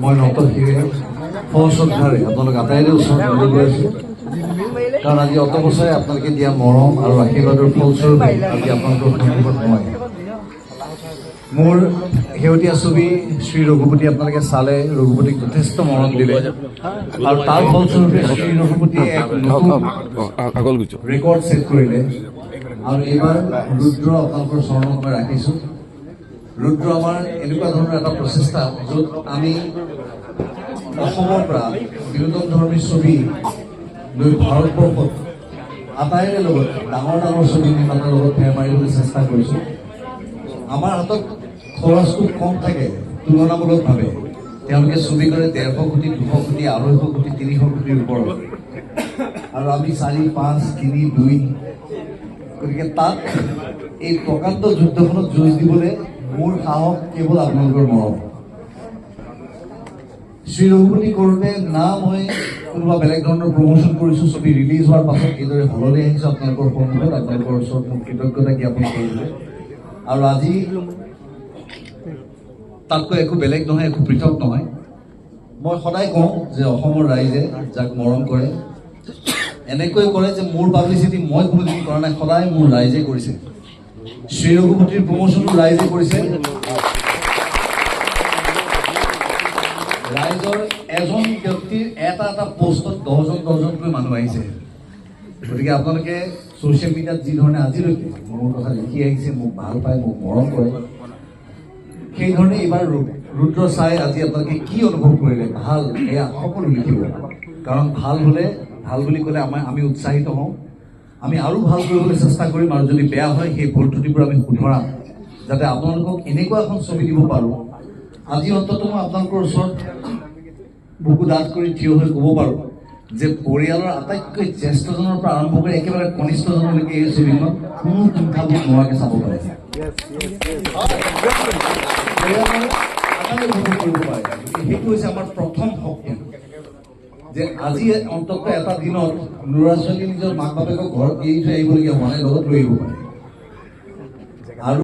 মই নতশিৰে ফলশ্ৰদ্ধাৰে আপোনালোক আটাইৰে ওচৰত লৈ গৈ আছোঁ কাৰণ আজি অত বছৰে আপোনালোকে দিয়া মৰম আৰু আশীৰ্বাদৰ ফলস্বৰূপে আজি আপোনালোকৰ সন্মুখত মই মোৰ শেহতীয়া ছবি শ্ৰী ৰঘুপতি আপোনালোকে চালে ৰঘুপতিক যথেষ্ট মৰম দিলে আৰু তাৰ ফলস্বৰূপে শ্ৰী ৰঘুপতিয়ে এক নতুন ৰেকৰ্ড ছেট কৰিলে আৰু এইবাৰ ৰুদ্ৰ আপোনালোকৰ চৰণত মই ৰাখিছোঁ। ৰুদ্ৰ আমাৰ এনেকুৱা ধৰণৰ এটা প্ৰচেষ্টা য'ত আমি অসমৰ পৰা বিনোদনধৰ্মী ছবি লৈ ভাৰতবৰ্ষত আটাইৰে লগত ডাঙৰ ডাঙৰ ছবি নিৰ্মাণৰ লগত ফেৰ মাৰিবলৈ চেষ্টা কৰিছোঁ। আমাৰ হাতত খৰচ খুব কম থাকে তুলনামূলকভাৱে। তেওঁলোকে ছবি কৰে 150 কোটি 200 কোটি 250 কোটি 300 কোটিৰ ওপৰত আৰু আমি 4, 5, 3, 2 গতিকে তাত এই প্ৰকাণ্ড যুদ্ধখনত যুঁজ দিবলৈ মোৰ সাহস কেৱল আপোনালোকৰ মৰম। শ্ৰী ৰঘুপতি কৰোঁতে না মই কোনোবা বেলেগ ধৰণৰ প্ৰমোশ্যন কৰিছোঁ। ছবি ৰিলিজ হোৱাৰ পাছত এইদৰে হললৈ আহিছোঁ আপোনালোকৰ সন্মুখত, আপোনালোকৰ ওচৰত মোক কৃতজ্ঞতা জ্ঞাপন কৰিবলৈ। আৰু আজি তাতকৈ একো বেলেগ নহয়, একো পৃথক নহয়। মই সদায় কওঁ যে অসমৰ ৰাইজে যাক মৰম কৰে এনেকৈ কৰে যে মোৰ পাব্লিচিটি মই কোনোদিন কৰা নাই, সদায় মোৰ ৰাইজে কৰিছে। শ্ৰী ৰঘুপতিৰ প্ৰমোশ্যনো ৰাইজে কৰিছে। ৰাইজৰ এজন ব্যক্তিৰ এটা পোষ্টত 10জনকৈ মানুহ আহিছে। গতিকে আপোনালোকে ছ'চিয়েল মিডিয়াত যি ধৰণে আজিলৈকে মোৰ কথা লিখি আহিছে, মোক ভাল পায়, মোক মৰম কৰে, সেইধৰণে এইবাৰ ৰুদ্ৰ চাই আজি আপোনালোকে কি অনুভৱ কৰিলে ভাল এয়া সকলো লিখিব। কাৰণ ভাল হ'লে, ভাল বুলি ক'লে আমি উৎসাহিত হওঁ, আমি আৰু ভাল কৰিবলৈ চেষ্টা কৰিম আৰু যদি বেয়া হয় সেই ভুল ত্ৰুটিবোৰ আমি শুধৰাম যাতে আপোনালোকক এনেকুৱা এখন ছবি দিব পাৰোঁ। আজি অন্ততঃ মই আপোনালোকৰ ওচৰত বুকু ডাঠ কৰি থিয় হৈ ক'ব পাৰোঁ যে পৰিয়ালৰ আটাইতকৈ জ্যেষ্ঠজনৰ পৰা আৰম্ভ কৰি একেবাৰে কনিষ্ঠজনলৈকে এই ছবিখনত কোনো কুণ্ঠাবোধ নোহোৱাকৈ চাব পাৰে। সেইটো হৈছে আমাৰ প্ৰথম শক্তি যে আজি অন্ততঃ এটা দিনত ল'ৰা ছোৱালী নিজৰ মাক বাপেকক ঘৰত এৰি থৈ আহিবলগীয়া হোৱা নাই, লগত লৈ আহিব পাৰে।